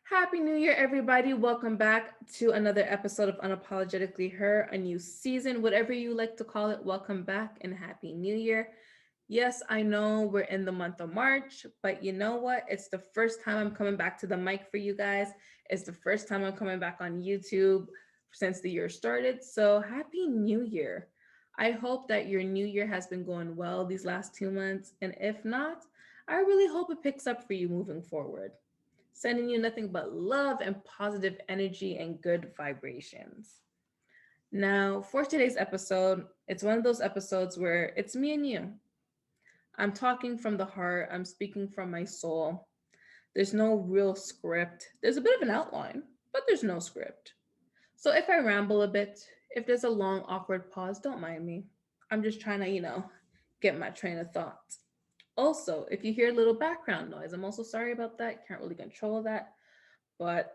Happy New Year, everybody. Welcome back to another episode of Unapologetically Her, a new season, whatever you like to call it. Welcome back and Happy New Year. Yes, I know we're in the month of March, but you know what? It's the first time I'm coming back to the mic for you guys. It's the first time I'm coming back on YouTube since the year started. So, Happy New Year. I hope that your new year has been going well these last 2 months. And if not, I really hope it picks up for you moving forward, sending you nothing but love and positive energy and good vibrations. Now, for today's episode, it's one of those episodes where it's me and you. I'm talking from the heart, I'm speaking from my soul. There's no real script. There's a bit of an outline, but there's no script. So if I ramble a bit, if there's a long, awkward pause, don't mind me. I'm just trying to, get my train of thought. Also, if you hear a little background noise, I'm also sorry about that. Can't really control that. But,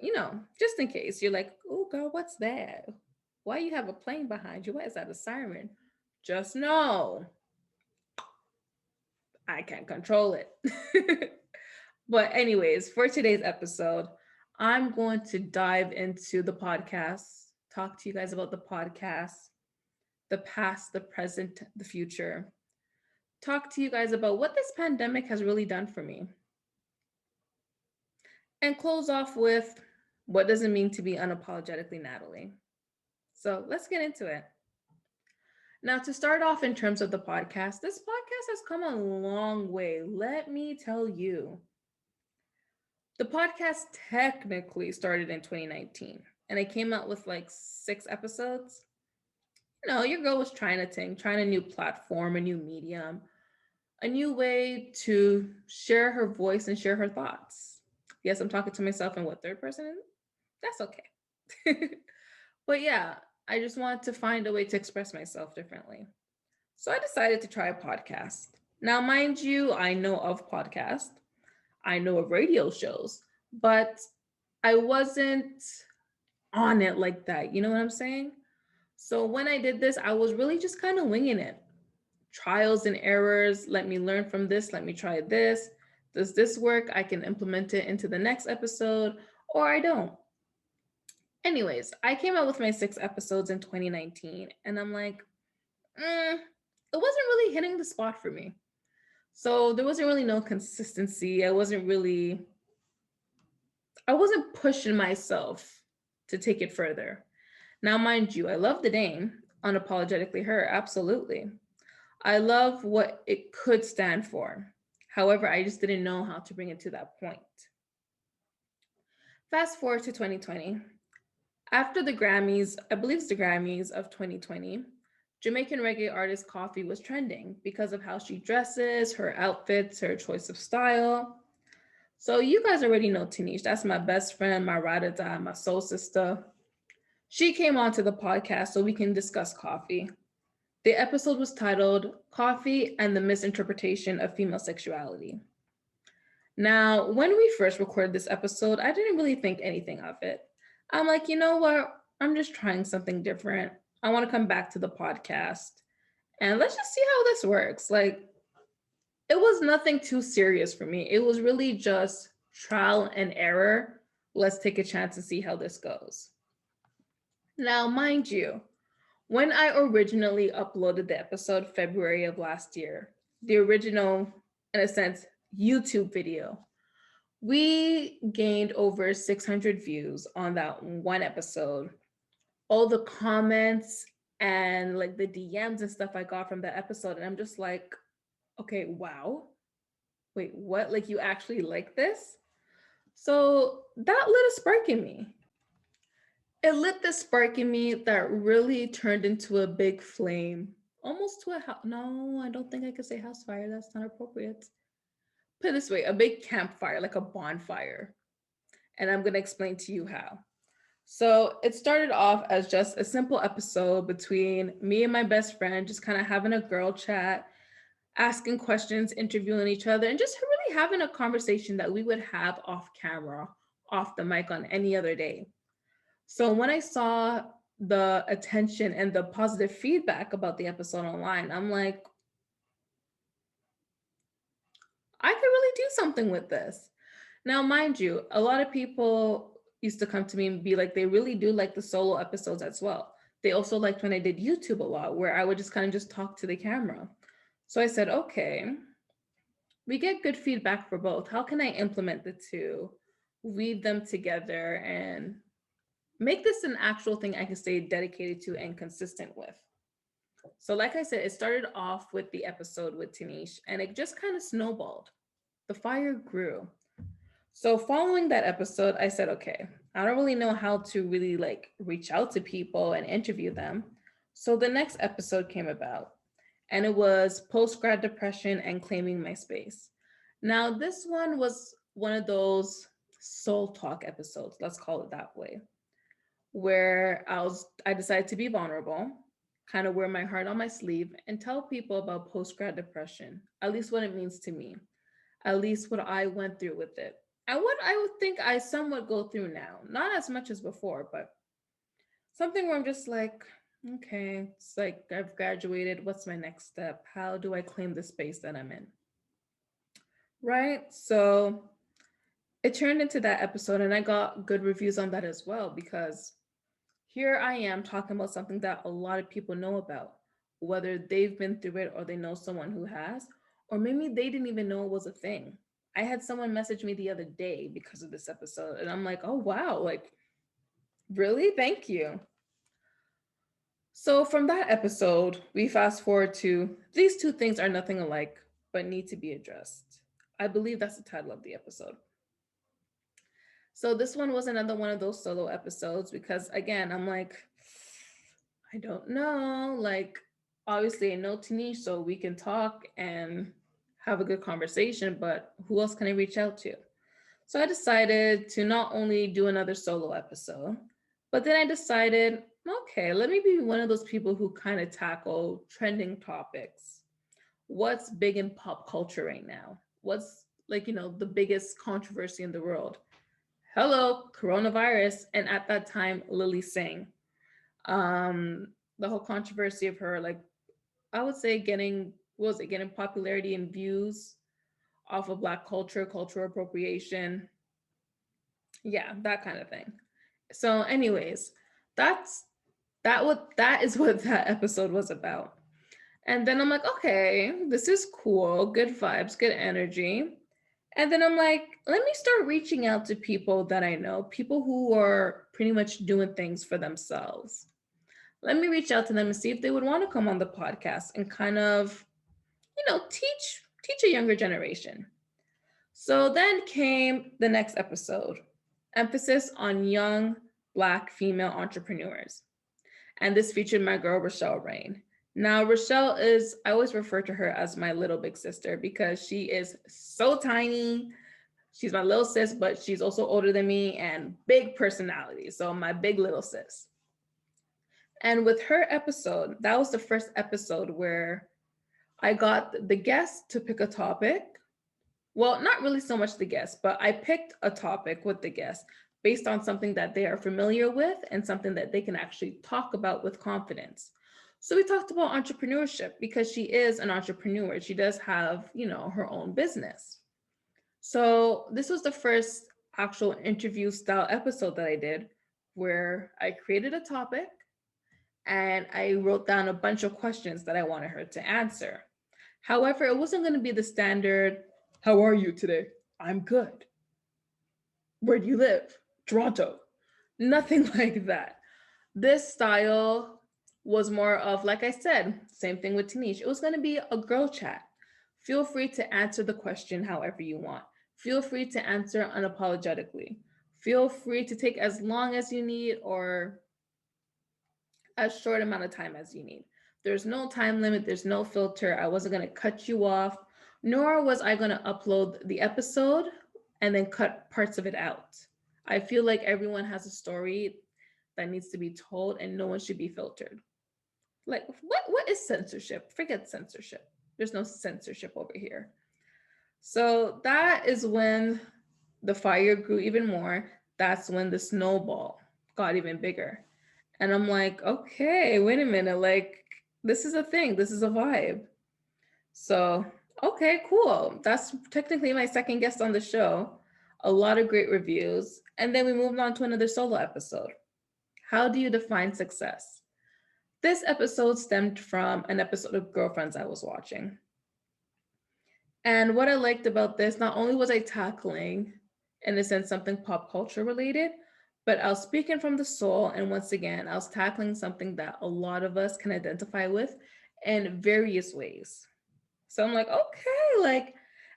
just in case you're like, oh, girl, what's that? Why you have a plane behind you? What is that, a siren? Just know I can't control it. But, anyways, for today's episode, I'm going to dive into the podcast, talk to you guys about the podcast, the past, the present, the future, talk to you guys about what this pandemic has really done for me, and close off with what does it mean to be unapologetically Natalie. So let's get into it. Now, to start off in terms of the podcast, this podcast has come a long way. Let me tell you. The podcast technically started in 2019, and it came out with like 6 episodes. Your girl was trying a thing, trying a new platform, a new medium, a new way to share her voice and share her thoughts. Yes, I'm talking to myself in what, third person? That's okay. But yeah, I just wanted to find a way to express myself differently. So I decided to try a podcast. Now, mind you, I know of podcasts, I know of radio shows, but I wasn't on it like that. You know what I'm saying? So when I did this, I was really just kind of winging it. Trials and errors. Let me learn from this. Let me try this. Does this work? I can implement it into the next episode, or I don't. Anyways, I came out with my 6 episodes in 2019, and I'm like, it wasn't really hitting the spot for me. So there wasn't really no consistency. I wasn't pushing myself to take it further. Now, mind you, I love the name, Unapologetically Her, absolutely. I love what it could stand for. However, I just didn't know how to bring it to that point. Fast forward to 2020. After the Grammys, I believe it's the Grammys of 2020, Jamaican reggae artist Coffee was trending because of how she dresses, her outfits, her choice of style. So you guys already know Tanish. That's my best friend, my ride or die, my soul sister. She came onto the podcast so we can discuss Coffee. The episode was titled Coffee and the Misinterpretation of Female Sexuality. Now, when we first recorded this episode, I didn't really think anything of it. I'm like, you know what? I'm just trying something different. I want to come back to the podcast and let's just see how this works. Like, it was nothing too serious for me. It was really just trial and error. Let's take a chance and see how this goes. Now, mind you, when I originally uploaded the episode February of last year, the original, in a sense, YouTube video, we gained over 600 views on that one episode. All the comments and like the DMs and stuff I got from that episode, and I'm just like, okay, wow. Wait, what? Like, you actually like this? So that lit a spark in me. It lit the spark in me that really turned into a big flame, almost to a house. No, I don't think I could say house fire. That's not appropriate. Put it this way, a big campfire, like a bonfire. And I'm going to explain to you how. So it started off as just a simple episode between me and my best friend, just kind of having a girl chat, asking questions, interviewing each other, and just really having a conversation that we would have off camera, off the mic on any other day. So when I saw the attention and the positive feedback about the episode online, I'm like, I could really do something with this. Now, mind you, a lot of people used to come to me and be like, they really do like the solo episodes as well. They also liked when I did YouTube a lot, where I would just kind of just talk to the camera. So I said, okay, we get good feedback for both. How can I implement the two, weave them together, and make this an actual thing I can stay dedicated to and consistent with? So, like I said, it started off with the episode with Tanish, and it just kind of snowballed. The fire grew. So following that episode, I said, okay, I don't really know how to really like reach out to people and interview them. So the next episode came about, and it was Post-Grad Depression and Claiming My Space. Now, this one was one of those soul talk episodes, let's call it that way, where I decided to be vulnerable, kind of wear my heart on my sleeve and tell people about post-grad depression, at least what it means to me, at least what I went through with it. And what I would think I somewhat go through now. Not as much as before, but something where I'm just like, okay, it's like I've graduated. What's my next step? How do I claim the space that I'm in? Right? So it turned into that episode, and I got good reviews on that as well, because here I am talking about something that a lot of people know about, whether they've been through it or they know someone who has, or maybe they didn't even know it was a thing. I had someone message me the other day because of this episode, and I'm like, oh, wow, like, really? Thank you. So, from that episode, we fast forward to these two things are nothing alike, but need to be addressed. I believe that's the title of the episode. So this one was another one of those solo episodes because again, I'm like, I don't know. Like, obviously, I know Tanish, so we can talk and have a good conversation, but who else can I reach out to? So I decided to not only do another solo episode, but then I decided, okay, let me be one of those people who kind of tackle trending topics. What's big in pop culture right now? What's like, the biggest controversy in the world? Hello, coronavirus. And at that time, Lily Singh. Um, the whole controversy of her, like, I would say getting, what was it, getting popularity and views off of Black culture, cultural appropriation. Yeah, that kind of thing. So, anyways, that's that is what that episode was about. And then I'm like, okay, this is cool, good vibes, good energy. And then I'm like, let me start reaching out to people that I know, people who are pretty much doing things for themselves. Let me reach out to them and see if they would want to come on the podcast and kind of, teach a younger generation. So then came the next episode, emphasis on young Black female entrepreneurs. And this featured my girl, Rochelle Rain. Now, Rochelle is, I always refer to her as my little big sister because she is so tiny. She's my little sis, but she's also older than me and big personality. So, my big little sis. And with her episode, that was the first episode where I got the guest to pick a topic. Well, not really so much the guest, but I picked a topic with the guest based on something that they are familiar with and something that they can actually talk about with confidence. So we talked about entrepreneurship because she is an entrepreneur. She does have, her own business. So this was the first actual interview style episode that I did where I created a topic and I wrote down a bunch of questions that I wanted her to answer. However, it wasn't going to be the standard, how are you today? I'm good. Where do you live? Toronto. Nothing like that. This style was more of, like I said, same thing with Tanish. It was going to be a girl chat. Feel free to answer the question however you want. Feel free to answer unapologetically. Feel free to take as long as you need or as short amount of time as you need. There's no time limit, there's no filter. I wasn't going to cut you off, nor was I going to upload the episode and then cut parts of it out. I feel like everyone has a story that needs to be told and no one should be filtered. Like, what is censorship? Forget censorship. There's no censorship over here. So that is when the fire grew even more. That's when the snowball got even bigger. And I'm like, okay, wait a minute. Like, this is a thing. This is a vibe. So, okay, cool. That's technically my second guest on the show. a lot of great reviews, and then we moved on to another solo episode. How do you define success? This episode stemmed from an episode of Girlfriends I was watching. And what I liked about this, not only was I tackling, in a sense, something pop culture related, but I was speaking from the soul. And once again, I was tackling something that a lot of us can identify with in various ways. So I'm like, okay, like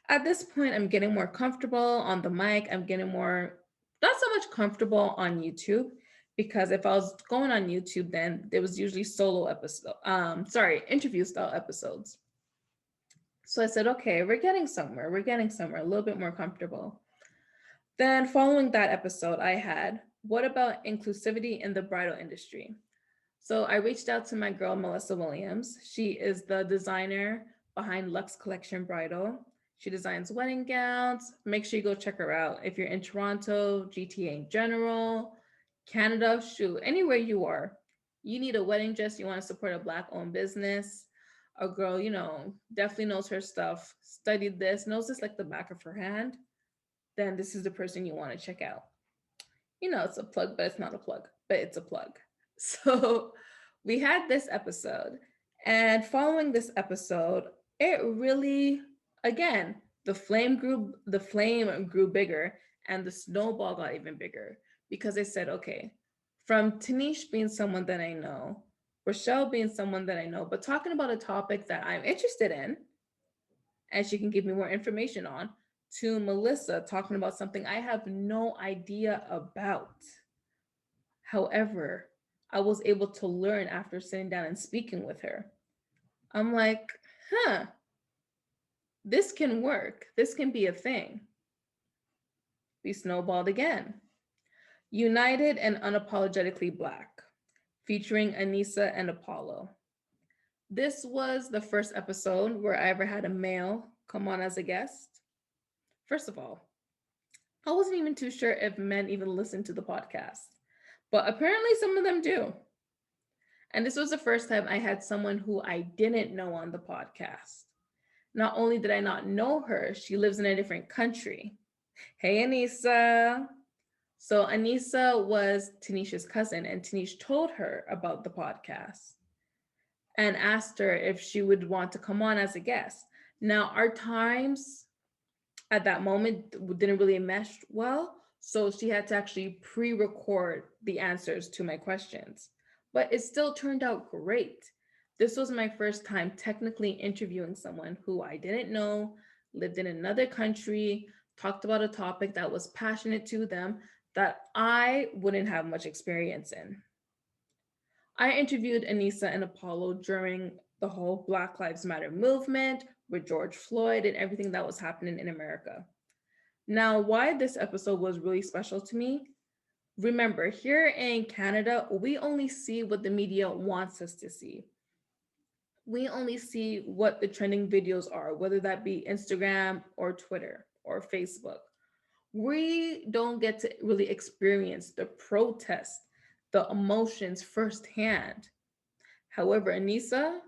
at this point, I'm getting more comfortable on the mic. I'm getting more, not so much comfortable on YouTube, because if I was going on YouTube, then there was usually interview style episodes. So I said, okay, we're getting somewhere. We're getting somewhere, a little bit more comfortable. Then following that episode, I had, what about inclusivity in the bridal industry? So I reached out to my girl, Melissa Williams. She is the designer behind Luxe Collection Bridal. She designs wedding gowns. Make sure you go check her out. If you're in Toronto, GTA in general, Canada, shoot, anywhere you are, you need a wedding dress, you want to support a Black owned business, a girl, definitely knows her stuff, studied this, knows this like the back of her hand, then this is the person you want to check out. It's a plug, but it's not a plug, but it's a plug. So we had this episode, and following this episode, it really, again, the flame grew bigger, and the snowball got even bigger, because I said, okay, from Tanish being someone that I know, Rochelle being someone that I know, but talking about a topic that I'm interested in, and she can give me more information on, to Melissa talking about something I have no idea about. However, I was able to learn after sitting down and speaking with her. I'm like, huh, this can work. This can be a thing. We snowballed again. United and Unapologetically Black, featuring Anissa and Apollo. This was the first episode where I ever had a male come on as a guest. First of all, I wasn't even too sure if men even listen to the podcast, but apparently some of them do. And this was the first time I had someone who I didn't know on the podcast. Not only did I not know her, she lives in a different country. Hey, Anissa. So Anissa was Tanisha's cousin, and Tanish told her about the podcast and asked her if she would want to come on as a guest. Now, our times at that moment didn't really mesh well, so she had to actually pre-record the answers to my questions. But it still turned out great. This was my first time technically interviewing someone who I didn't know, lived in another country, talked about a topic that was passionate to them that I wouldn't have much experience in. I interviewed Anissa and Apollo during the whole Black Lives Matter movement with George Floyd and everything that was happening in America. Now, why this episode was really special to me, remember, here in Canada, we only see what the media wants us to see. We only see what the trending videos are, whether that be Instagram or Twitter or Facebook. We don't get to really experience the protest, the emotions firsthand. However, Anissa,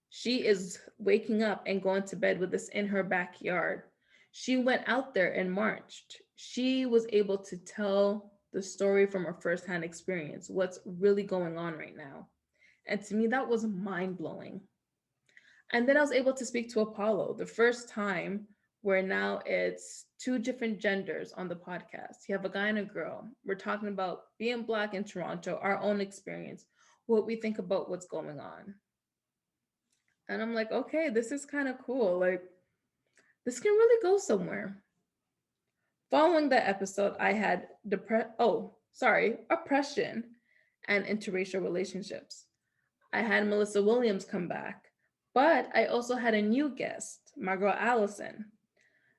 she is waking up and going to bed with this in her backyard. She went out there and marched. She was able to tell the story from her firsthand experience, what's really going on right now. And to me, that was mind blowing. And then I was able to speak to Apollo, the first time where now it's two different genders on the podcast. You have a guy and a girl. We're talking about being Black in Toronto, our own experience, what we think about what's going on. And I'm like, okay, this is kind of cool. Like, this can really go somewhere. Following that episode, I had oppression and interracial relationships. I had Melissa Williams come back, but I also had a new guest, my girl Allison.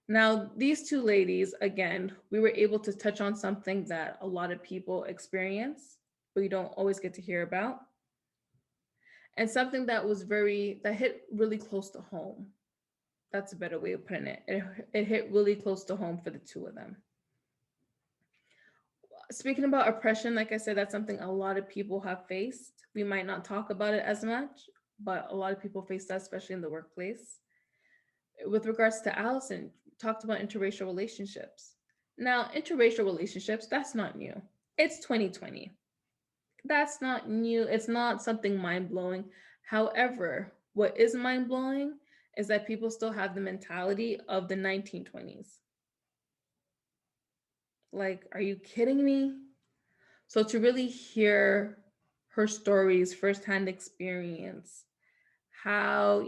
Now, these two ladies, again, we were able to touch on something that a lot of people experience, but you don't always get to hear about. And something that hit really close to home. That's a better way of putting it. It hit really close to home for the two of them. Speaking about oppression, like I said, that's something a lot of people have faced. We might not talk about it as much, but a lot of people face that, especially in the workplace. With regards to Allison, talked about interracial relationships. Now, interracial relationships, that's not new. It's 2020. That's not new. It's not something mind blowing. However, what is mind blowing is that people still have the mentality of the 1920s. Like, are you kidding me? So, to really hear her stories, firsthand experience, how,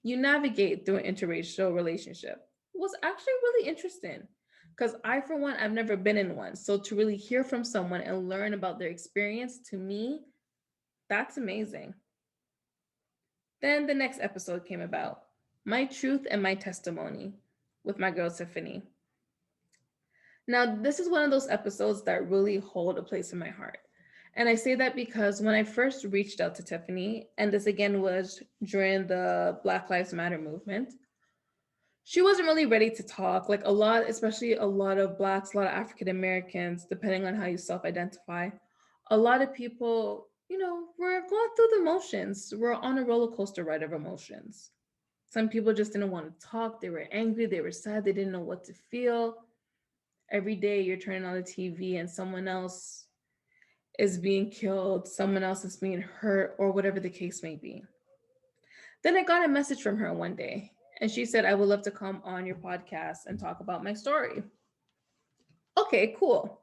you navigate through an interracial relationship was actually really interesting. Because I, for one, I've never been in one. So, to really hear from someone and learn about their experience, to me, that's amazing. Then the next episode came about, My Truth and My Testimony, with my girl Tiffany. Now, this is one of those episodes that really hold a place in my heart. And I say that because when I first reached out to Tiffany, and this again was during the Black Lives Matter movement, she wasn't really ready to talk. Like a lot, especially a lot of Blacks, a lot of African Americans, depending on how you self identify, a lot of people, were going through the motions. We're on a roller coaster ride of emotions. Some people just didn't want to talk. They were angry. They were sad. They didn't know what to feel. Every day you're turning on the TV and someone else is being killed, someone else is being hurt, or whatever the case may be. Then I got a message from her one day, and she said, I would love to come on your podcast and talk about my story. Okay, cool.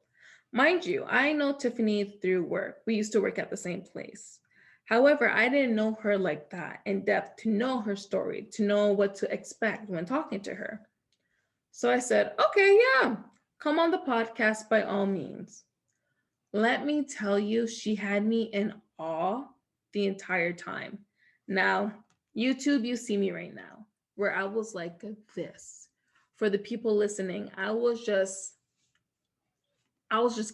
Mind you, I know Tiffany through work. We used to work at the same place. However, I didn't know her like that in depth to know her story, to know what to expect when talking to her. So I said, okay, yeah, come on the podcast by all means. Let me tell you, she had me in awe the entire time. Now, YouTube, you see me right now, where I was like this. For the people listening, I was just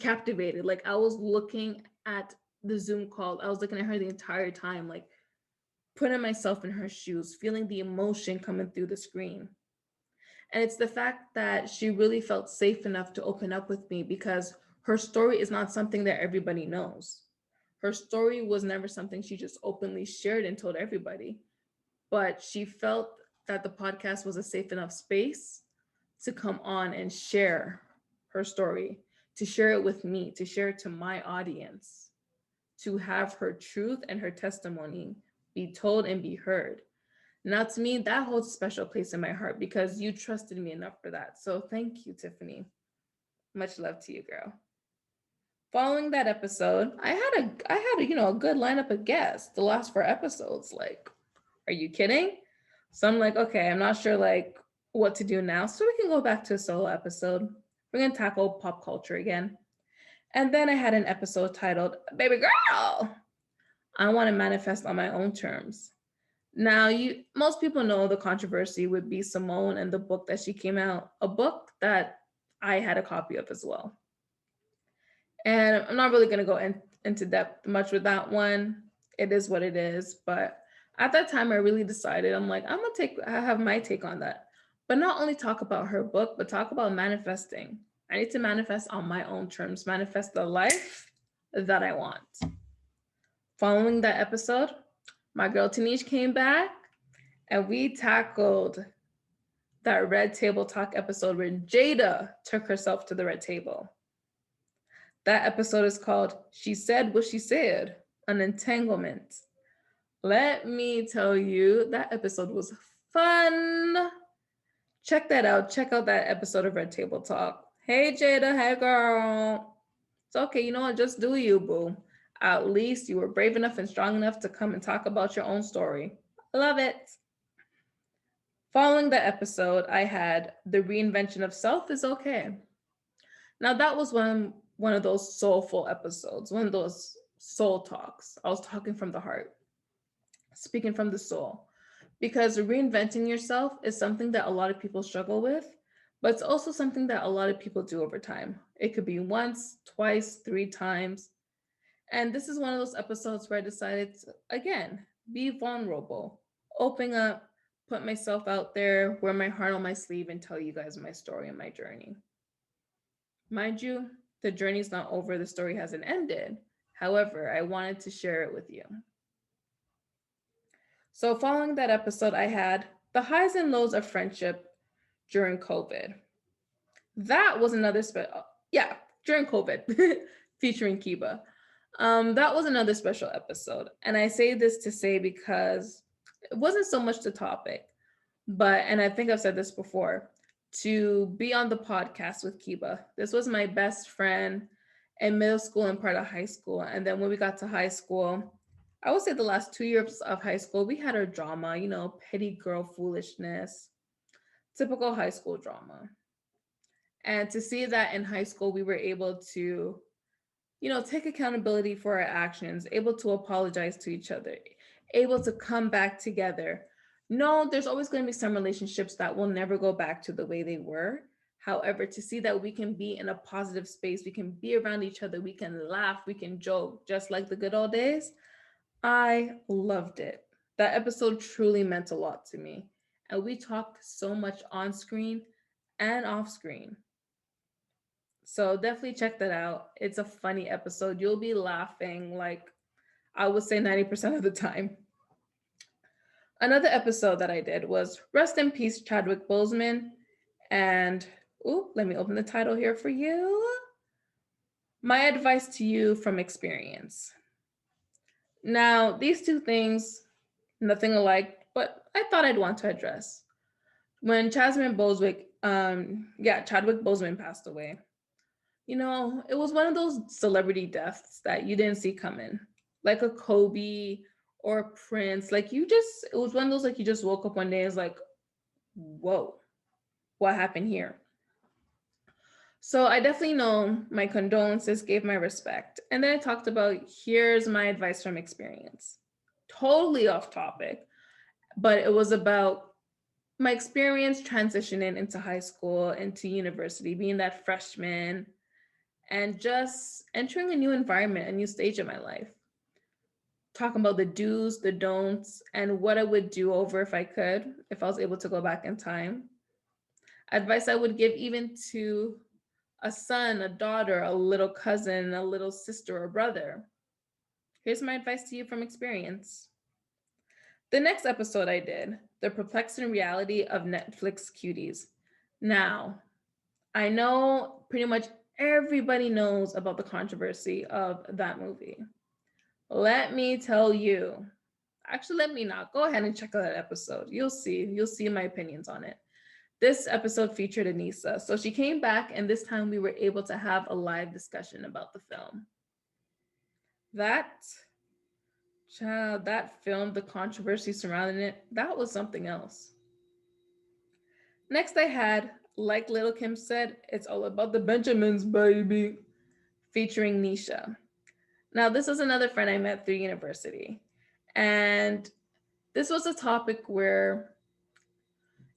captivated. Like I was looking at the Zoom call. I was looking at her the entire time, like putting myself in her shoes, feeling the emotion coming through the screen. And it's the fact that she really felt safe enough to open up with me because her story is not something that everybody knows. Her story was never something she just openly shared and told everybody, but she felt that the podcast was a safe enough space to come on and share her story, to share it with me, to share it to my audience, to have her truth and her testimony be told and be heard. Now, to me, that holds a special place in my heart because you trusted me enough for that. So thank you, Tiffany. Much love to you, girl. Following that episode, I had a good lineup of guests the last four episodes. Like, are you kidding? So I'm like, okay, I'm not sure like what to do now. So we can go back to a solo episode. We're gonna tackle pop culture again. And then I had an episode titled Baby Girl. I want to manifest on my own terms. Now, you most people know the controversy with B. Simone and the book that she came out, a book that I had a copy of as well. And I'm not really going to go into depth much with that one. It is what it is. But at that time, I really decided, I'm like, I have my take on that. But not only talk about her book, but talk about manifesting. I need to manifest on my own terms, manifest the life that I want. Following that episode, my girl Tanish came back and we tackled that Red Table Talk episode where Jada took herself to the red table. That episode is called She Said What She Said, an Entanglement. Let me tell you, that episode was fun. Check that out. Check out that episode of Red Table Talk. Hey, Jada. Hey, girl. It's okay. You know what? Just do you, boo. At least you were brave enough and strong enough to come and talk about your own story. Love it. Following the episode, I had The Reinvention of Self is Okay. Now, that was one of those soulful episodes, one of those soul talks. I was talking from the heart, speaking from the soul. Because reinventing yourself is something that a lot of people struggle with, but it's also something that a lot of people do over time. It could be once, twice, three times. And this is one of those episodes where I decided to, again, be vulnerable, open up, put myself out there, wear my heart on my sleeve, and tell you guys my story and my journey. Mind you, the journey's not over, the story hasn't ended. However, I wanted to share it with you. So, following that episode, I had the highs and lows of friendship during COVID. That was another yeah, during COVID, featuring Kiba. That was another special episode. And I say this to say because it wasn't so much the topic, but, and I think I've said this before, to be on the podcast with Kiba. This was my best friend in middle school and part of high school. And then when we got to high school, I would say the last 2 years of high school, we had our drama, petty girl foolishness, typical high school drama. And to see that in high school, we were able to, take accountability for our actions, able to apologize to each other, able to come back together. No, there's always going to be some relationships that will never go back to the way they were. However, to see that we can be in a positive space, we can be around each other, we can laugh, we can joke, just like the good old days, I loved it. That episode truly meant a lot to me. And we talked so much on screen and off screen. So definitely check that out. It's a funny episode. You'll be laughing like I would say 90% of the time. Another episode that I did was Rest in Peace Chadwick Boseman. And let me open the title here for you. My advice to you from experience. Now, these two things, nothing alike, but I thought I'd want to address. When Chadwick Boseman passed away, it was one of those celebrity deaths that you didn't see coming, like a Kobe or a Prince. It was one of those, like, you just woke up one day and was like, whoa, what happened here? So I definitely know my condolences, gave my respect. And then I talked about, here's my advice from experience. Totally off topic, but it was about my experience transitioning into high school, into university, being that freshman, and just entering a new environment, a new stage of my life. Talking about the do's, the don'ts, and what I would do over if I could, if I was able to go back in time. Advice I would give even to a son, a daughter, a little cousin, a little sister or brother. Here's my advice to you from experience. The next episode I did, The Perplexing Reality of Netflix Cuties. Now, I know pretty much everybody knows about the controversy of that movie. Let me tell you. Actually, let me not. Go ahead and check out that episode. You'll see my opinions on it. This episode featured Anissa. So she came back, and this time we were able to have a live discussion about the film. That film, the controversy surrounding it, that was something else. Next I had, like Little Kim said, It's All About the Benjamins, baby, featuring Nisha. Now, this was another friend I met through university. And this was a topic where,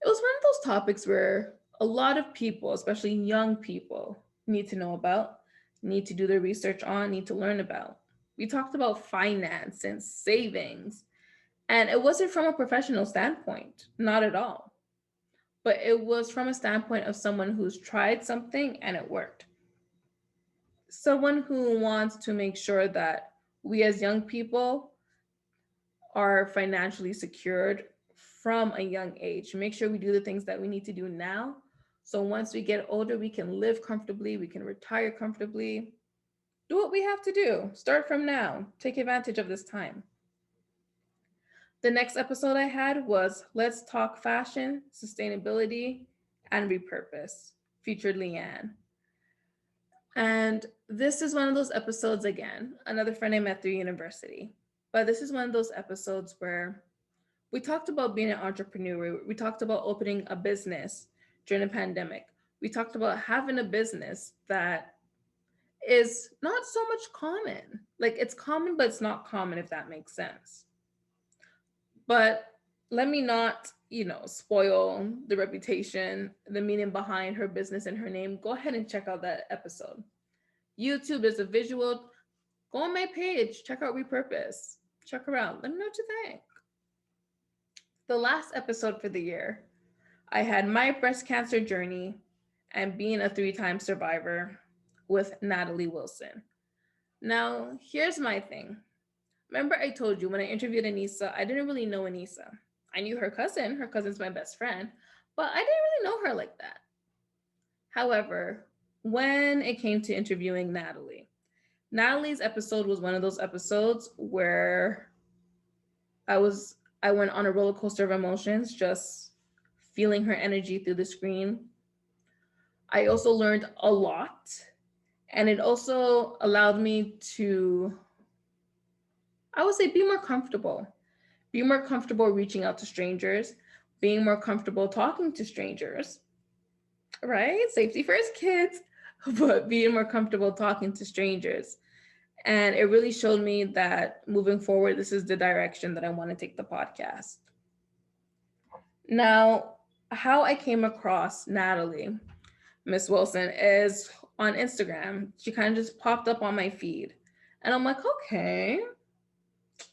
it was one of those topics where a lot of people, especially young people, need to know about, need to do their research on, need to learn about. We talked about finance and savings, and it wasn't from a professional standpoint, not at all. But it was from a standpoint of someone who's tried something and it worked. Someone who wants to make sure that we as young people are financially secured from a young age. Make sure we do the things that we need to do now. So once we get older, we can live comfortably, we can retire comfortably. Do what we have to do. Start from now. Take advantage of this time. The next episode I had was Let's Talk Fashion, Sustainability, and Repurpose, featured Leanne. And this is one of those episodes, again, another friend I met through university. But this is one of those episodes where we talked about being an entrepreneur. We talked about opening a business during the pandemic. We talked about having a business that is not so much common. Like, it's common, but it's not common, if that makes sense. But let me not, spoil the reputation, the meaning behind her business and her name. Go ahead and check out that episode. YouTube, there's a visual. Go on my page, check out Repurpose. Check her out. Let me know what you think. The last episode for the year, I had my breast cancer journey and being a 3-time survivor with Natalie Wilson. Now, here's my thing. Remember I told you when I interviewed Anissa, I didn't really know Anissa. I knew her cousin. Her cousin's my best friend, but I didn't really know her like that. However, when it came to interviewing Natalie's episode was one of those episodes where I was I went on a roller coaster of emotions, just feeling her energy through the screen. I also learned a lot, and it also allowed me to, I would say, be more comfortable. Be more comfortable reaching out to strangers, being more comfortable talking to strangers, right? Safety first, kids, but being more comfortable talking to strangers. And it really showed me that moving forward, this is the direction that I want to take the podcast. Now, how I came across Natalie, Miss Wilson, is on Instagram. She kind of just popped up on my feed. And I'm like, okay,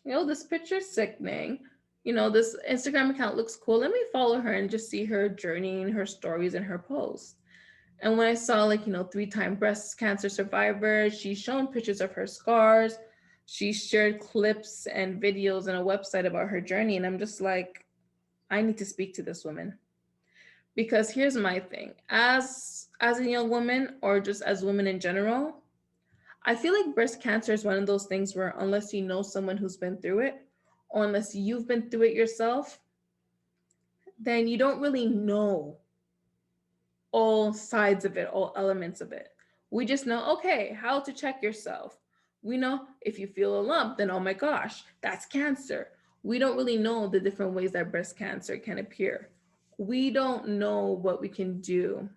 this picture's sickening. This Instagram account looks cool. Let me follow her and just see her journey and her stories and her posts. And when I saw, like, 3-time breast cancer survivor, she's shown pictures of her scars. She shared clips and videos and a website about her journey. And I'm just like, I need to speak to this woman. Because here's my thing. As a young woman, or just as women in general, I feel like breast cancer is one of those things where unless you know someone who's been through it, or unless you've been through it yourself, then you don't really know all sides of it, all elements of it. We just know, okay, how to check yourself. We know if you feel a lump, then oh my gosh, that's cancer. We don't really know the different ways that breast cancer can appear. We don't know what we can do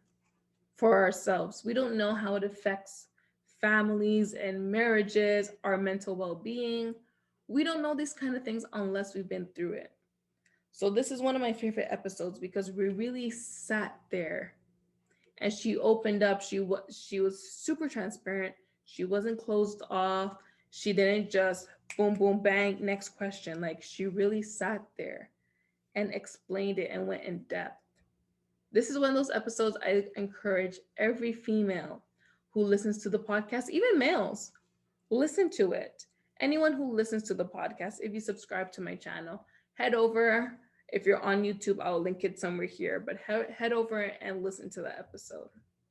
for ourselves. We don't know how it affects families and marriages, our mental well being. We don't know these kind of things unless we've been through it. So, this is one of my favorite episodes because we really sat there and she opened up. She was super transparent. She wasn't closed off. She didn't just boom boom bang next question. Like, she really sat there and explained it and went in depth. This is one of those episodes I encourage every female who listens to the podcast, even males, listen to it. Anyone who listens to the podcast, if you subscribe to my channel, head over. If you're on YouTube, I'll link it somewhere here, but head over and listen to the episode.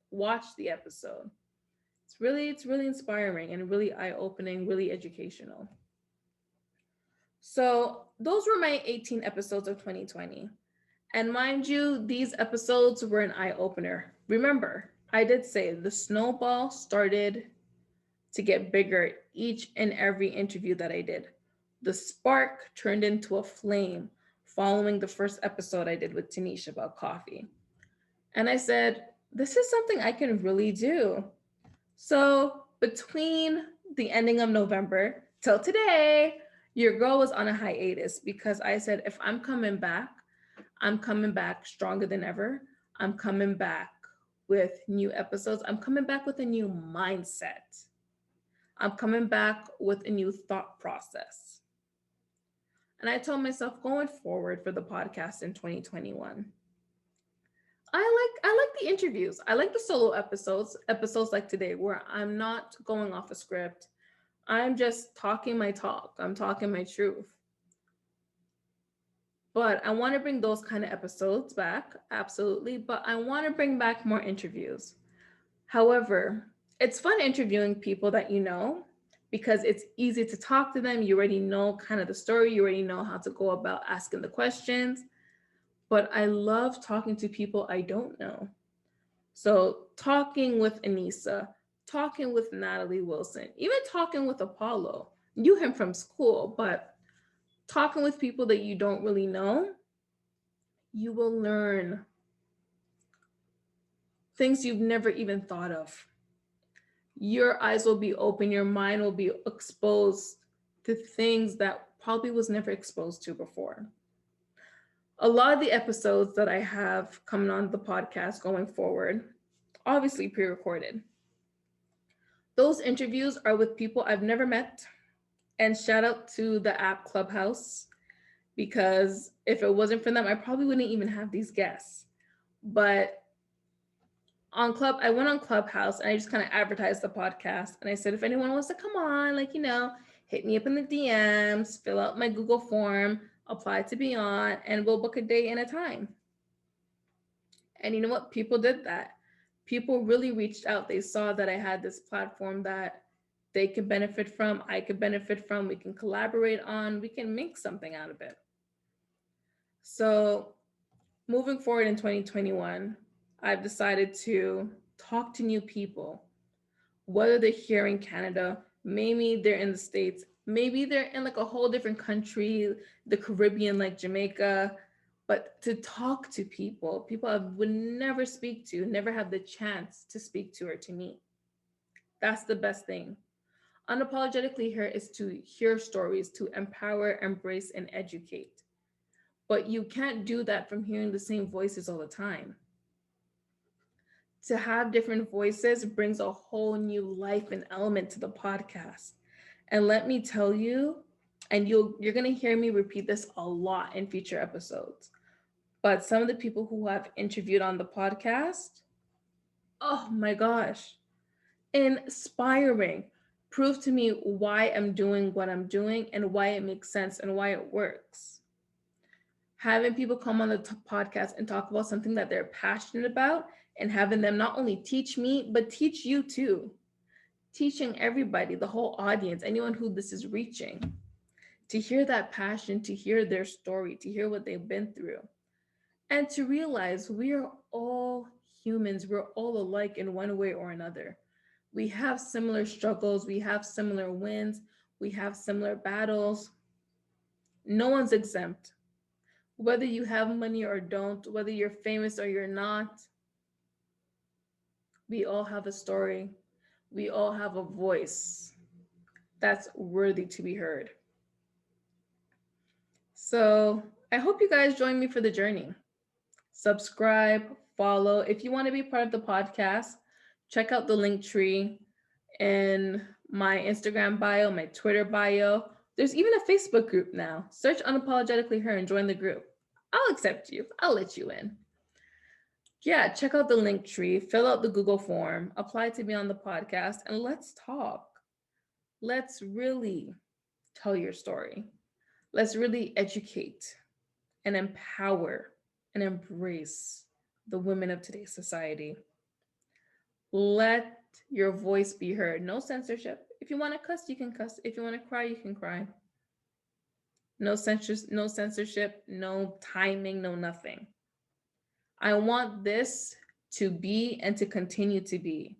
Watch the episode. It's really inspiring and really eye-opening, really educational. So those were my 18 episodes of 2020. And mind you, these episodes were an eye-opener. Remember, I did say the snowball started to get bigger each and every interview that I did. The spark turned into a flame following the first episode I did with Tanisha about coffee. And I said, this is something I can really do. So between the ending of November till today, your girl was on a hiatus because I said, if I'm coming back stronger than ever. I'm coming back with new episodes. I'm coming back with a new mindset. I'm coming back with a new thought process. And I told myself going forward for the podcast in 2021, I like the interviews. I like the solo episodes like today where I'm not going off a script. I'm just talking my talk. I'm talking my truth. But I want to bring those kind of episodes back, absolutely. But I want to bring back more interviews. However, it's fun interviewing people that you know because it's easy to talk to them. You already know kind of the story, you already know how to go about asking the questions. But I love talking to people I don't know. So, talking with Anissa, talking with Natalie Wilson, even talking with Apollo, knew him from school, but talking with people that you don't really know, you will learn things you've never even thought of. Your eyes will be open, your mind will be exposed to things that probably was never exposed to before. A lot of the episodes that I have coming on the podcast going forward, obviously pre-recorded. Those interviews are with people I've never met. And shout out to the app Clubhouse, because if it wasn't for them, I probably wouldn't even have these guests. But I went on Clubhouse and I just kind of advertised the podcast. And I said, if anyone wants to come on, hit me up in the DMs, fill out my Google form, apply to be on, and we'll book a day and a time. And you know what? People did that. People really reached out. They saw that I had this platform that they could benefit from, I could benefit from, we can collaborate on, we can make something out of it. So, moving forward in 2021, I've decided to talk to new people, whether they're here in Canada, maybe they're in the States, maybe they're in like a whole different country, the Caribbean, like Jamaica, but to talk to people, people I would never speak to, never have the chance to speak to or to meet. That's the best thing. Unapologetically Her is to hear stories, to empower, embrace, and educate. But you can't do that from hearing the same voices all the time. To have different voices brings a whole new life and element to the podcast. And let me tell you, and you're going to hear me repeat this a lot in future episodes, but some of the people who have interviewed on the podcast, oh my gosh, inspiring. Prove to me why I'm doing what I'm doing and why it makes sense and why it works. Having people come on the podcast and talk about something that they're passionate about, and having them not only teach me, but teach you too. Teaching everybody, the whole audience, anyone who this is reaching, to hear that passion, to hear their story, to hear what they've been through, and to realize we are all humans. We're all alike in one way or another. We have similar struggles, we have similar wins, we have similar battles. No one's exempt. Whether you have money or don't, whether you're famous or you're not, we all have a story. We all have a voice that's worthy to be heard. So I hope you guys join me for the journey. Subscribe, follow. If you want to be part of the podcast, check out the link tree in my Instagram bio, my Twitter bio. There's even a Facebook group now. Search Unapologetically Her and join the group. I'll accept you. I'll let you in. Yeah, check out the link tree, fill out the Google form, apply to be on the podcast, and let's talk. Let's really tell your story. Let's really educate and empower and embrace the women of today's society. Let your voice be heard. No censorship. If you want to cuss, you can cuss. If you want to cry, you can cry. No censorship, no timing, no nothing. I want this to be and to continue to be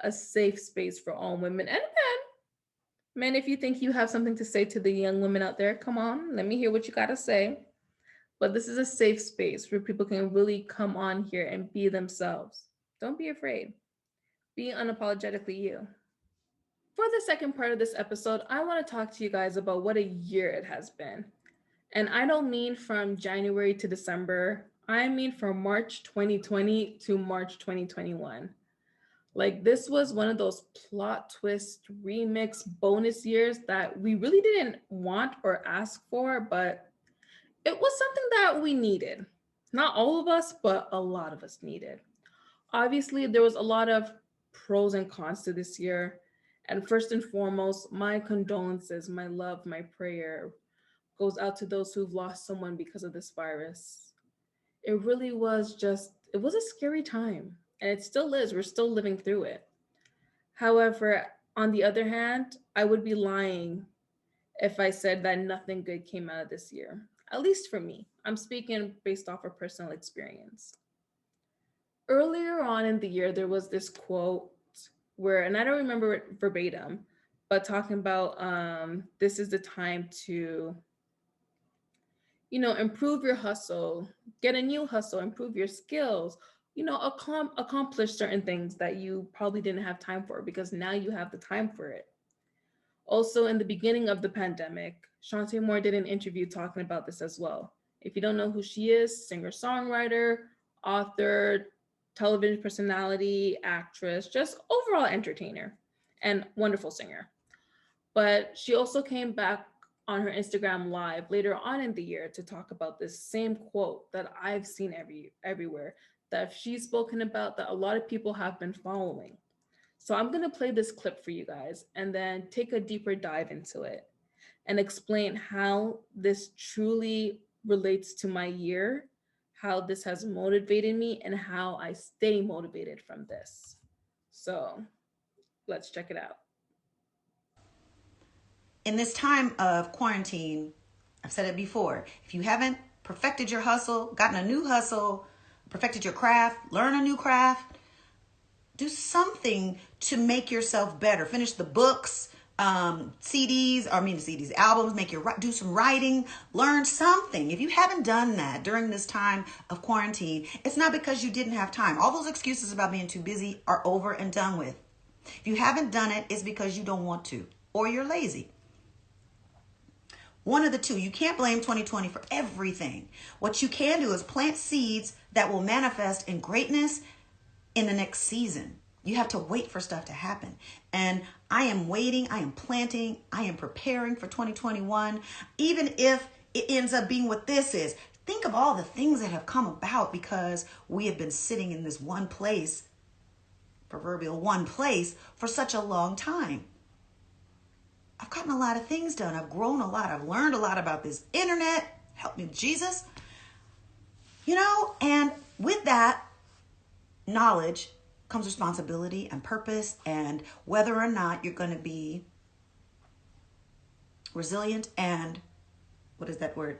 a safe space for all women and men. Men, if you think you have something to say to the young women out there, come on, let me hear what you got to say. But this is a safe space where people can really come on here and be themselves. Don't be afraid. Be unapologetically you. For the second part of this episode, I want to talk to you guys about what a year it has been. And I don't mean from January to December. I mean from March 2020 to March 2021. Like, this was one of those plot twist remix bonus years that we really didn't want or ask for, but it was something that we needed. Not all of us, but a lot of us needed. Obviously, there was a lot of pros and cons to this year. And first and foremost, my condolences, my love, my prayer goes out to those who've lost someone because of this virus. It really was it was a scary time. And it still is. We're still living through it. However, on the other hand, I would be lying if I said that nothing good came out of this year, at least for me. I'm speaking based off of personal experience. Earlier on in the year, there was this quote where, and I don't remember it verbatim, but talking about this is the time to, improve your hustle, get a new hustle, improve your skills, accomplish certain things that you probably didn't have time for because now you have the time for it. Also, in the beginning of the pandemic, Shantae Moore did an interview talking about this as well. If you don't know who she is, singer-songwriter, author, television personality, actress, just overall entertainer and wonderful singer. But she also came back on her Instagram live later on in the year to talk about this same quote that I've seen everywhere, that she's spoken about, that a lot of people have been following. So I'm going to play this clip for you guys and then take a deeper dive into it and explain how this truly relates to my year, how this has motivated me, and how I stay motivated from this. So let's check it out. In this time of quarantine, I've said it before, if you haven't perfected your hustle, gotten a new hustle, perfected your craft, learn a new craft, do something to make yourself better. Finish the books, CDs, albums, do some writing, learn something. If you haven't done that during this time of quarantine, it's not because you didn't have time. All those excuses about being too busy are over and done with. If you haven't done it, it's because you don't want to or you're lazy. One of the two. You can't blame 2020 for everything. What you can do is plant seeds that will manifest in greatness in the next season. You have to wait for stuff to happen. And I am waiting, I am planting, I am preparing for 2021. Even if it ends up being what this is, think of all the things that have come about because we have been sitting in this one place, proverbial one place, for such a long time. I've gotten a lot of things done. I've grown a lot. I've learned a lot about this internet. Help me, Jesus. And with that knowledge comes responsibility and purpose, and whether or not you're going to be resilient and what is that word?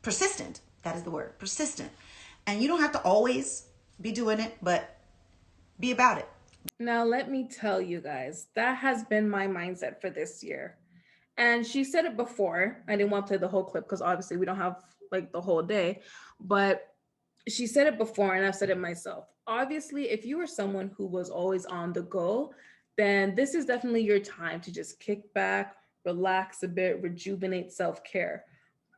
Persistent. That is the word. Persistent. And you don't have to always be doing it, but be about it. Now, let me tell you guys, that has been my mindset for this year. And she said it before. I didn't want to play the whole clip because obviously we don't have like the whole day. But she said it before, and I've said it myself. Obviously, if you were someone who was always on the go, then this is definitely your time to just kick back, relax a bit, rejuvenate self-care.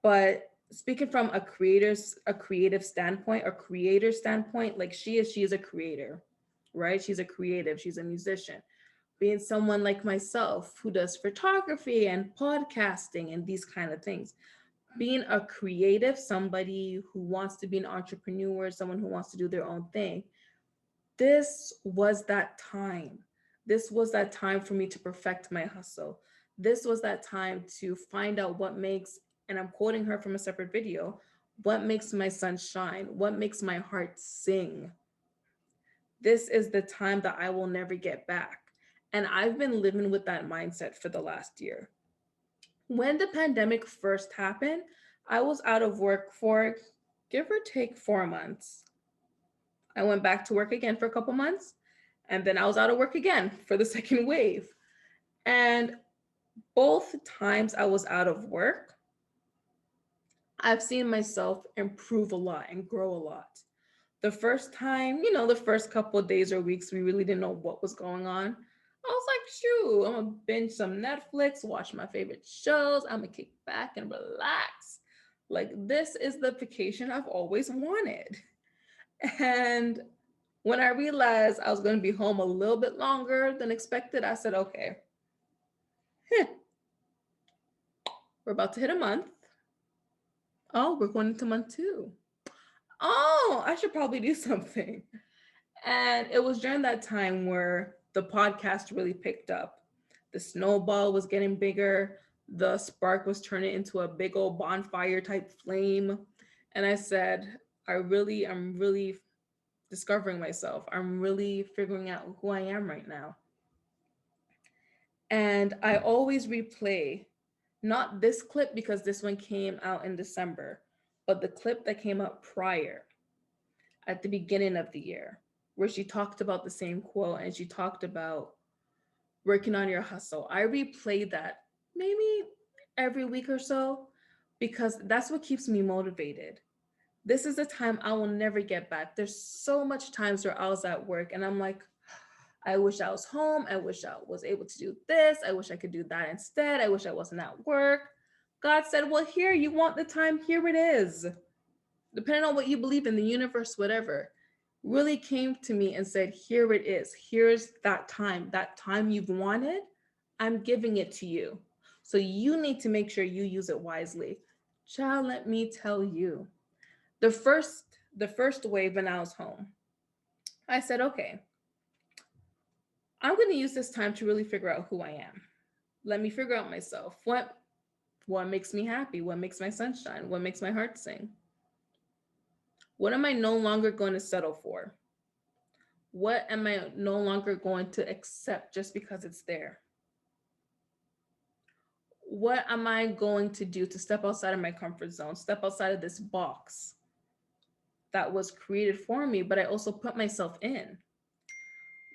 But speaking from a creative standpoint, a creator standpoint, like she is a creator, right? She's a creative, she's a musician. Being someone like myself who does photography and podcasting and these kind of things, being a creative, somebody who wants to be an entrepreneur, someone who wants to do their own thing, this was that time. This was that time for me to perfect my hustle. This was that time to find out what makes, and I'm quoting her from a separate video, what makes my sun shine, what makes my heart sing. This is the time that I will never get back. And I've been living with that mindset for the last year. When the pandemic first happened, I was out of work for give or take 4 months. I went back to work again for a couple months, and then I was out of work again for the second wave. And both times I was out of work, I've seen myself improve a lot and grow a lot. The first time, the first couple of days or weeks, we really didn't know what was going on. I was like, shoot, I'm gonna binge some Netflix, watch my favorite shows, I'm gonna kick back and relax. Like, this is the vacation I've always wanted. And when I realized I was gonna be home a little bit longer than expected, I said, okay, we're about to hit a month. Oh, we're going into month two. Oh, I should probably do something. And it was during that time where the podcast really picked up. The snowball was getting bigger. The spark was turning into a big old bonfire type flame. And I said, I'm really discovering myself. I'm really figuring out who I am right now. And I always replay not this clip because this one came out in December, but the clip that came out prior at the beginning of the year, where she talked about the same quote and she talked about working on your hustle. I replay that maybe every week or so because that's what keeps me motivated. This is a time I will never get back. There's so much times where I was at work and I'm like, I wish I was home. I wish I was able to do this. I wish I could do that instead. I wish I wasn't at work. God said, well, here, you want the time, here it is. Depending on what you believe in, the universe, whatever, really came to me and said, here it is. Here's that time you've wanted. I'm giving it to you. So you need to make sure you use it wisely. Child, let me tell you. The first the first wave when I was home, I said, okay, I'm going to use this time to really figure out who I am. Let me figure out myself. What makes me happy? What makes my sunshine? What makes my heart sing? What am I no longer going to settle for? What am I no longer going to accept just because it's there? What am I going to do to step outside of my comfort zone, step outside of this box that was created for me, but I also put myself in?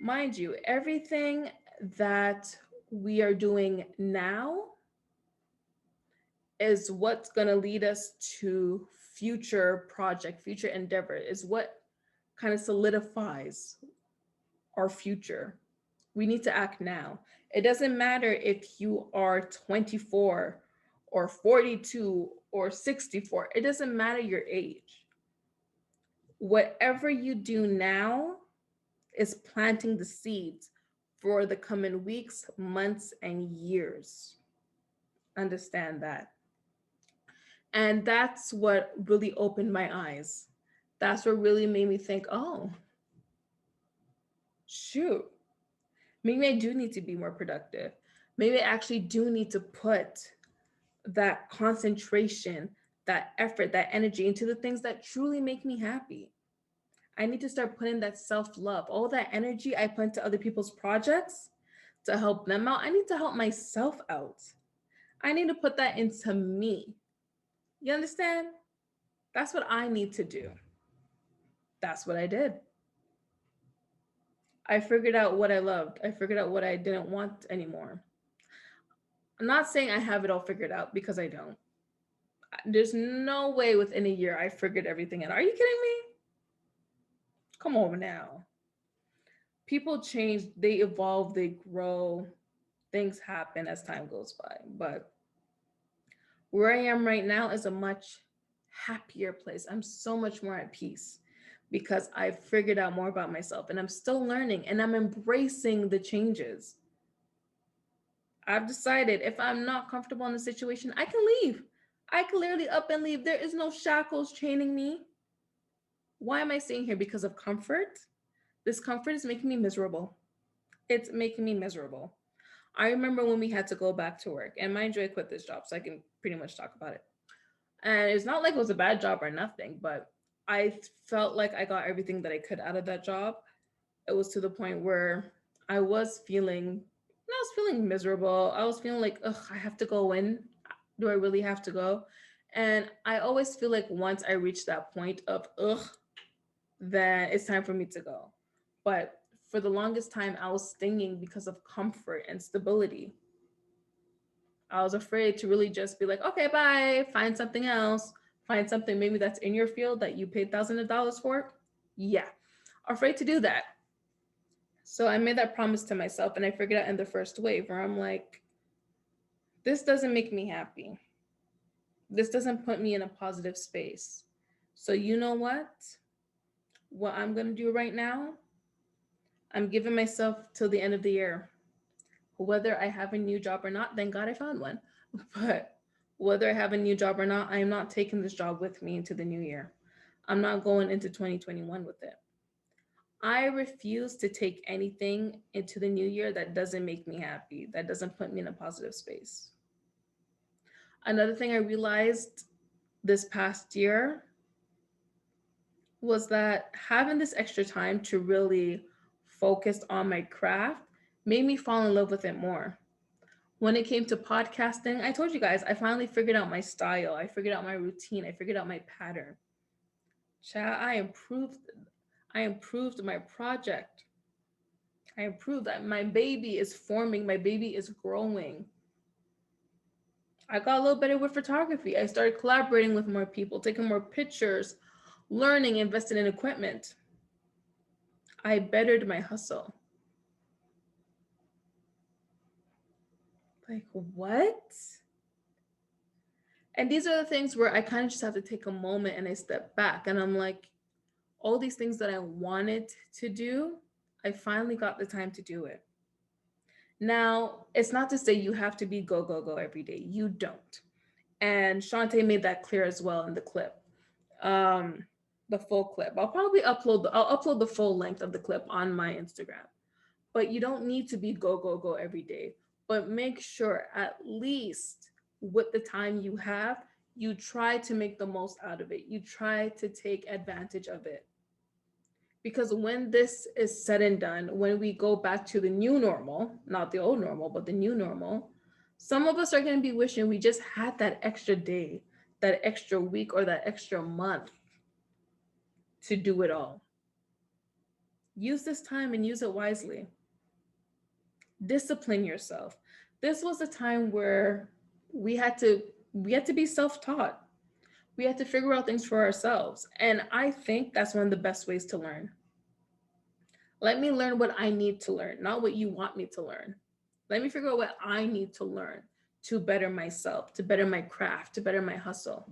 Mind you, everything that we are doing now is what's going to lead us to future project, future endeavor, is what kind of solidifies our future. We need to act now. It doesn't matter if you are 24 or 42 or 64. It doesn't matter your age. Whatever you do now is planting the seeds for the coming weeks, months, and years. Understand that. And that's what really opened my eyes. That's what really made me think, oh, shoot, maybe I do need to be more productive. Maybe I actually do need to put that concentration, that effort, that energy into the things that truly make me happy. I need to start putting that self love, all that energy I put into other people's projects to help them out. I need to help myself out. I need to put that into me. You understand? That's what I need to do. That's what I did. I figured out what I loved. I figured out what I didn't want anymore. I'm not saying I have it all figured out because I don't. There's no way within a year I figured everything out. Are you kidding me? Come on now. People change, they evolve, they grow, things happen as time goes by. But where I am right now is a much happier place. I'm so much more at peace because I've figured out more about myself and I'm still learning and I'm embracing the changes. I've decided if I'm not comfortable in the situation, I can leave. I can literally up and leave. There is no shackles chaining me. Why am I staying here? Because of comfort? This comfort is making me miserable. It's making me miserable. I remember when we had to go back to work, and mind you, I quit this job, so I can pretty much talk about it. And it's not like it was a bad job or nothing, but I felt like I got everything that I could out of that job. It was to the point where I was feeling, I was feeling miserable. I was feeling like, ugh, I have to go in. Do I really have to go? And I always feel like once I reach that point of, ugh, then it's time for me to go. But for the longest time, I was stinging because of comfort and stability. I was afraid to really just be like, okay, bye, find something else, find something maybe that's in your field that you paid thousands of dollars for. Yeah, afraid to do that. So I made that promise to myself and I figured out in the first wave where I'm like, this doesn't make me happy. This doesn't put me in a positive space. So you know what? What I'm going to do right now, I'm giving myself till the end of the year. Whether I have a new job or not, thank God I found one. But whether I have a new job or not, I am not taking this job with me into the new year. I'm not going into 2021 with it. I refuse to take anything into the new year that doesn't make me happy, that doesn't put me in a positive space. Another thing I realized this past year was that having this extra time to really focus on my craft made me fall in love with it more. When it came to podcasting, I told you guys, I finally figured out my style. I figured out my routine. I figured out my pattern. Child, I improved my project. I improved that my baby is forming, my baby is growing. I got a little better with photography. I started collaborating with more people, taking more pictures, learning, investing in equipment. I bettered my hustle. Like, what? And these are the things where I kind of just have to take a moment and I step back and I'm like, all these things that I wanted to do, I finally got the time to do it. Now, it's not to say you have to be go, go, go every day. You don't. And Shantae made that clear as well in the clip, the full clip. I'll upload the full length of the clip on my Instagram. But you don't need to be go, go, go every day. But make sure at least with the time you have, you try to make the most out of it. You try to take advantage of it. Because when this is said and done, when we go back to the new normal, not the old normal, but the new normal, some of us are going to be wishing we just had that extra day, that extra week, or that extra month to do it all. Use this time and use it wisely. Discipline yourself. This was a time where we had to we had to be self-taught. We had to figure out things for ourselves. And I think that's one of the best ways to learn. Let me learn what I need to learn, not what you want me to learn. Let me figure out what I need to learn to better myself, to better my craft, to better my hustle.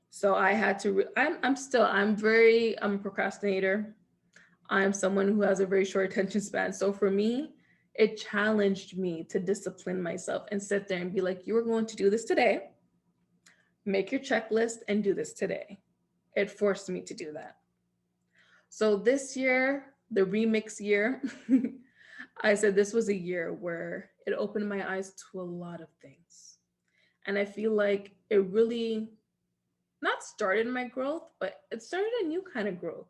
So I had to, I'm a procrastinator. I'm someone who has a very short attention span. So for me, it challenged me to discipline myself and sit there and be like, you are going to do this today, make your checklist and do this today. It forced me to do that. So this year, the remix year, I said this was a year where it opened my eyes to a lot of things. And I feel like it really not started my growth, but it started a new kind of growth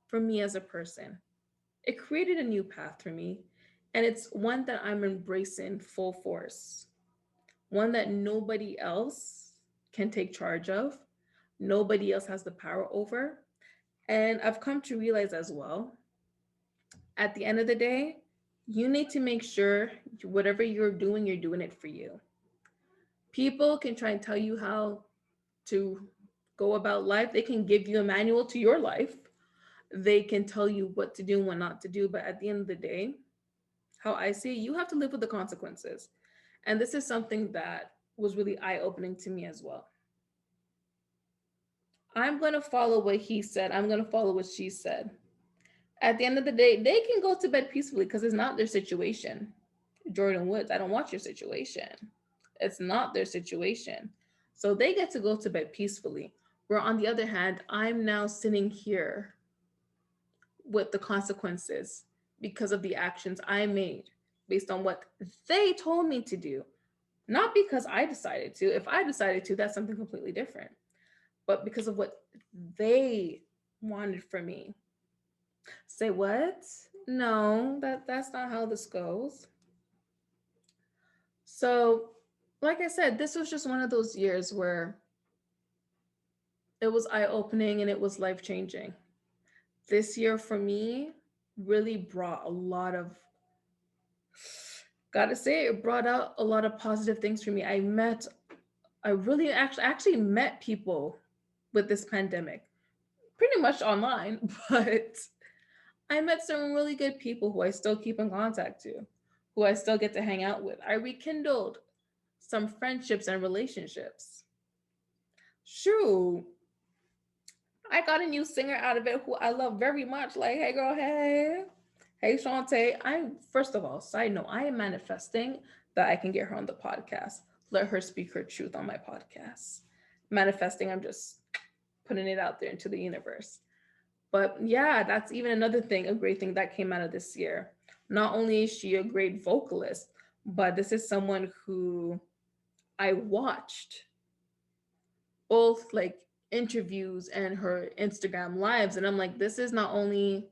for me as a person. It created a new path for me, and it's one that I'm embracing full force, one that nobody else can take charge of, nobody else has the power over. And I've come to realize as well, at the end of the day, you need to make sure whatever you're doing it for you. People can try and tell you how to go about life, they can give you a manual to your life, they can tell you what to do and what not to do. But at the end of the day, how I see it, you have to live with the consequences. And this is something that was really eye opening to me as well. I'm going to follow what he said, I'm going to follow what she said. At the end of the day, they can go to bed peacefully because it's not their situation. Jordan Woods, I don't want your situation. It's not their situation. So they get to go to bed peacefully. Where on the other hand, I'm now sitting here with the consequences because of the actions I made based on what they told me to do. Not because I decided to. If I decided to, that's something completely different. But because of what they wanted from me. Say what? No, that's not how this goes. So, like I said, this was just one of those years where it was eye opening and it was life changing. This year for me really brought a lot of, gotta say, it brought out a lot of positive things for me. I really actually met people with this pandemic, pretty much online, but I met some really good people who I still keep in contact to, who I still get to hang out with. I rekindled some friendships and relationships. Shoot, I got a new singer out of it who I love very much. Like, hey girl, hey. Hey Shantae. I'm first of all, side note, I am manifesting that I can get her on the podcast. Let her speak her truth on my podcast. Manifesting, I'm just putting it out there into the universe. But yeah, that's even another thing, a great thing that came out of this year. Not only is she a great vocalist, but this is someone who I watched both like interviews and her Instagram lives. And I'm like, this is not only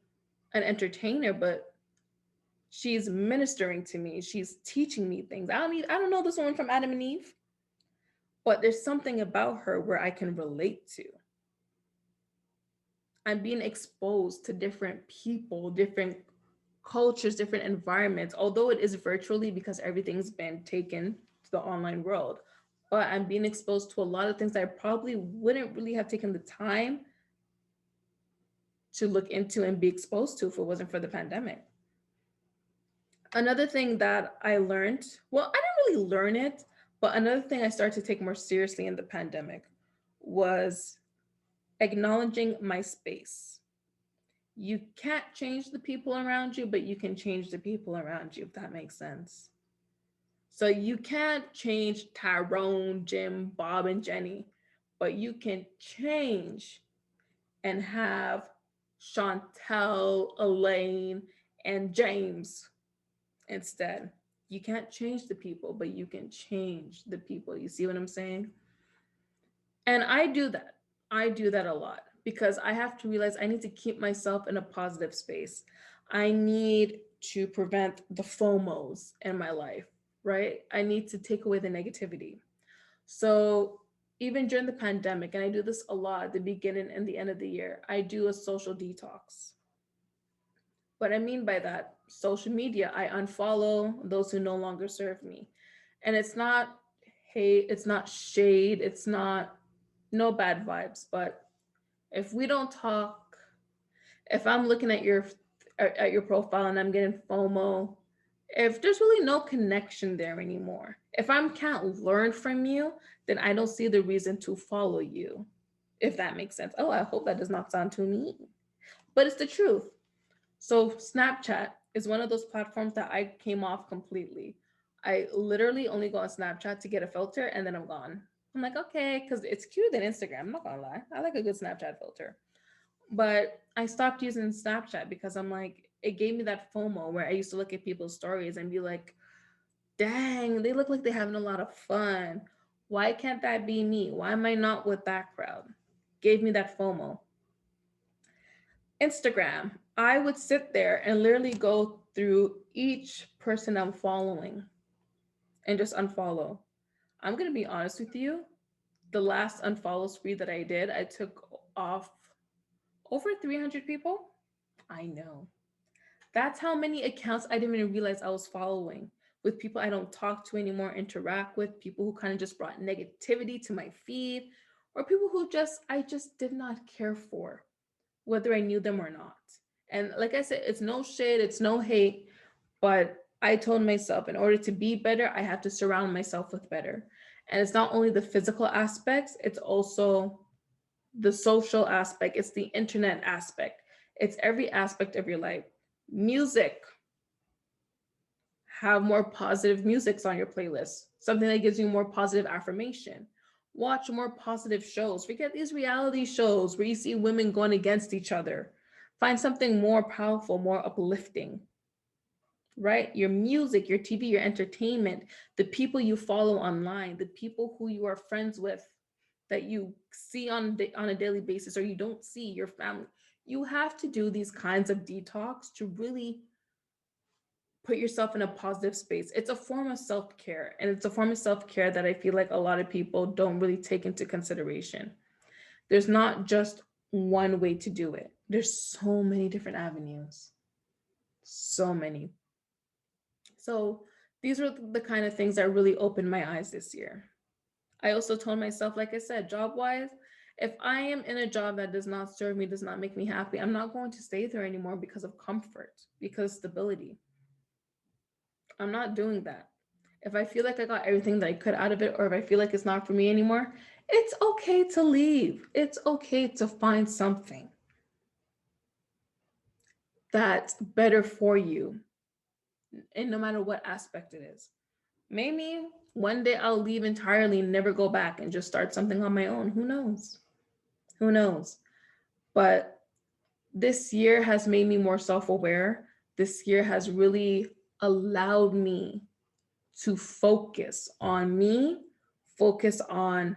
an entertainer, but she's ministering to me. She's teaching me things. I don't know this woman from Adam and Eve, but there's something about her where I can relate to. I'm being exposed to different people, different cultures, different environments, although it is virtually because everything's been taken to the online world. But I'm being exposed to a lot of things that I probably wouldn't really have taken the time to look into and be exposed to if it wasn't for the pandemic. Another thing that I learned, well, I didn't really learn it, but another thing I started to take more seriously in the pandemic was acknowledging my space. You can't change the people around you, but you can change the people around you, if that makes sense. So you can't change Tyrone, Jim, Bob, and Jenny, but you can change and have Chantel, Elaine, and James instead. You can't change the people, but you can change the people. You see what I'm saying? And I do that. I do that a lot because I have to realize I need to keep myself in a positive space. I need to prevent the FOMOs in my life, right? I need to take away the negativity. So even during the pandemic, and I do this a lot at the beginning and the end of the year, I do a social detox. What I mean by that, social media, I unfollow those who no longer serve me. And it's not hate, it's not shade, it's not no bad vibes, but if we don't talk, if I'm looking at your profile and I'm getting FOMO, if there's really no connection there anymore, if I can't learn from you, then I don't see the reason to follow you, if that makes sense. Oh, I hope that does not sound too mean, but it's the truth. So Snapchat is one of those platforms that I came off completely. I literally only go on Snapchat to get a filter and then I'm gone. I'm like, okay, because it's cuter than Instagram. I'm not gonna lie. I like a good Snapchat filter. But I stopped using Snapchat because I'm like, it gave me that FOMO where I used to look at people's stories and be like, dang, they look like they're having a lot of fun. Why can't that be me? Why am I not with that crowd? Gave me that FOMO. Instagram, I would sit there and literally go through each person I'm following and just unfollow. I'm going to be honest with you. The last unfollow spree that I did, I took off over 300 people. I know. That's how many accounts I didn't even realize I was following, with people I don't talk to anymore, interact with, people who kind of just brought negativity to my feed, or people who I just did not care for, whether I knew them or not. And like I said, it's no shade, it's no hate, but I told myself in order to be better, I have to surround myself with better. And it's not only the physical aspects, it's also the social aspect, it's the internet aspect, it's every aspect of your life. Music, have more positive musics on your playlist, something that gives you more positive affirmation. Watch more positive shows. Forget these reality shows where you see women going against each other. Find something more powerful, more uplifting, right? Your music, your TV, your entertainment, the people you follow online, the people who you are friends with that you see on a daily basis or you don't see, your family. You have to do these kinds of detox to really put yourself in a positive space. It's a form of self-care, and it's a form of self-care that I feel like a lot of people don't really take into consideration. There's not just one way to do it. There's so many different avenues. So many. So these are the kind of things that really opened my eyes this year. I also told myself, like I said, job-wise, if I am in a job that does not serve me, does not make me happy, I'm not going to stay there anymore because of comfort, because stability. I'm not doing that. If I feel like I got everything that I could out of it, or if I feel like it's not for me anymore, it's okay to leave. It's okay to find something that's better for you, and no matter what aspect it is. Maybe one day I'll leave entirely and never go back and just start something on my own. Who knows? Who knows? But this year has made me more self aware. This year has really allowed me to focus on me, focus on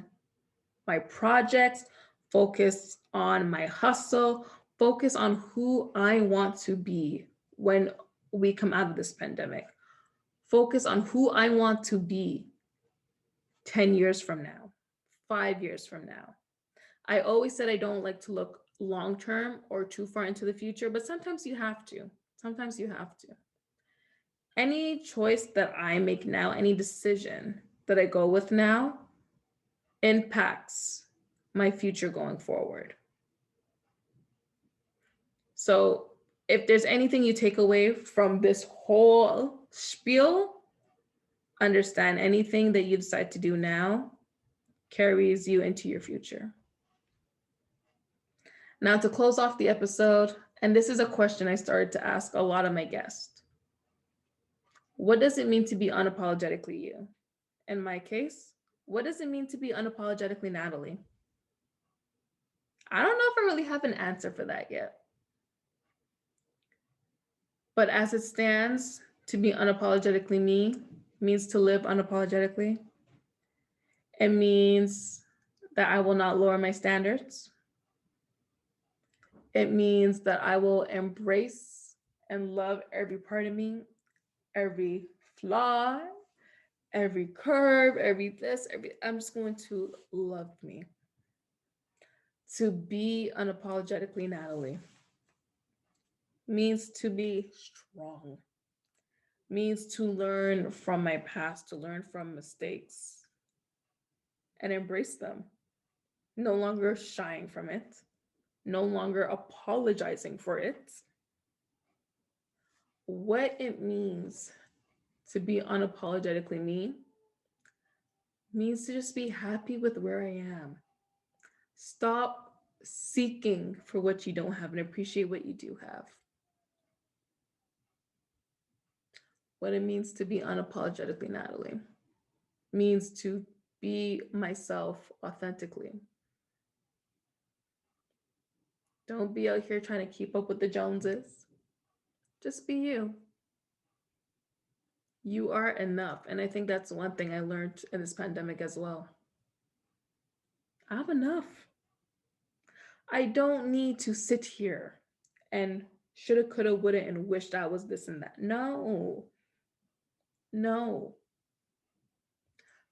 my projects, focus on my hustle, focus on who I want to be when we come out of this pandemic. Focus on who I want to be 10 years from now, 5 years from now. I always said I don't like to look long term or too far into the future, but sometimes you have to. Sometimes you have to. Any choice that I make now, any decision that I go with now impacts my future going forward. So, if there's anything you take away from this whole spiel, understand anything that you decide to do now carries you into your future. Now, to close off the episode, and this is a question I started to ask a lot of my guests: what does it mean to be unapologetically you? In my case, what does it mean to be unapologetically Natalie? I don't know if I really have an answer for that yet. But as it stands, To be unapologetically me means to live unapologetically. It means that I will not lower my standards. It means that I will embrace and love every part of me, every flaw, every curve, every this, I'm just going to love me. To be unapologetically Natalie means to be strong, means to learn from my past, to learn from mistakes and embrace them. No longer shying from it, no longer apologizing for it. What it means to be unapologetically me means to just be happy with where I am. Stop seeking for what you don't have and appreciate what you do have. What it means to be unapologetically Natalie means to be myself authentically. Don't be out here trying to keep up with the Joneses. Just be you. You are enough. And I think that's one thing I learned in this pandemic as well. I'm enough. I don't need to sit here and shoulda, coulda, woulda, and wished I was this and that. No. No.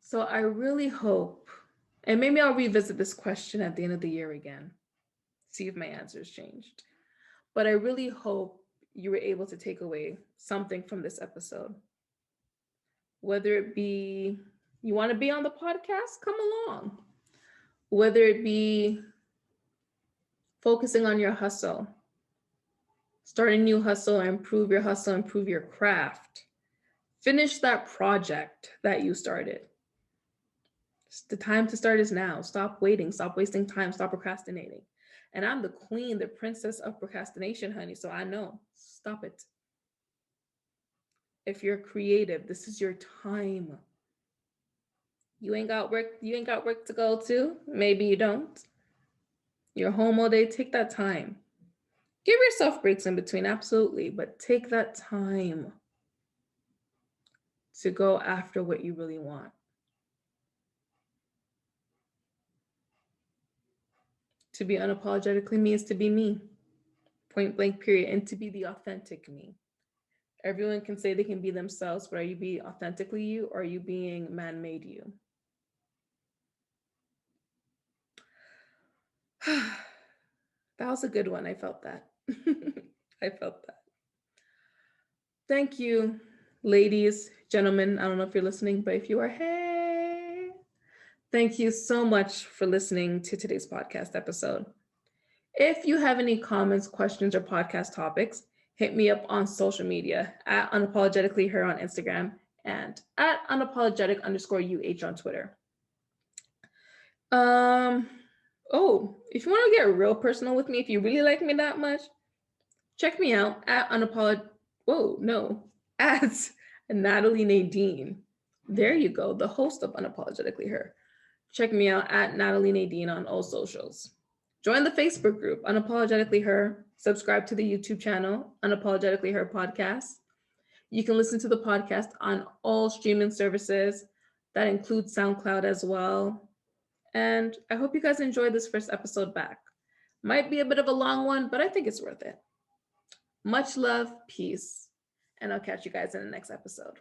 So I really hope, and maybe I'll revisit this question at the end of the year again, see if my answers changed. But I really hope you were able to take away something from this episode. Whether it be you want to be on the podcast, come along. Whether it be focusing on your hustle, start a new hustle, improve your hustle, improve your craft. Finish that project that you started. The time to start is now. Stop waiting. Stop wasting time. Stop procrastinating. And I'm the queen, the princess of procrastination, honey. So I know. Stop it. If you're creative, this is your time. You ain't got work to go to. Maybe you don't. You're home all day. Take that time. Give yourself breaks in between, absolutely, but take that time to go after what you really want. To be unapologetically me is to be me. Point blank, period. And to be the authentic me. Everyone can say they can be themselves, but are you being authentically you, or are you being man-made you? That was a good one. I felt that. I felt that. Thank you, ladies, gentlemen. I don't know if you're listening, but if you are, hey, thank you so much for listening to today's podcast episode. If you have any comments, questions, or podcast topics, hit me up on social media at Unapologetically Her on Instagram and at unapologetic_UH on Twitter. If you want to get real personal with me, if you really like me that much, check me out at at Natalie Nadine. There you go, the host of Unapologetically Her. Check me out at Natalie Nadine on all socials. Join the Facebook group, Unapologetically Her. Subscribe to the YouTube channel, Unapologetically Her Podcast. You can listen to the podcast on all streaming services. That includes SoundCloud as well. And I hope you guys enjoyed this first episode back. Might be a bit of a long one, but I think it's worth it. Much love, peace, and I'll catch you guys in the next episode.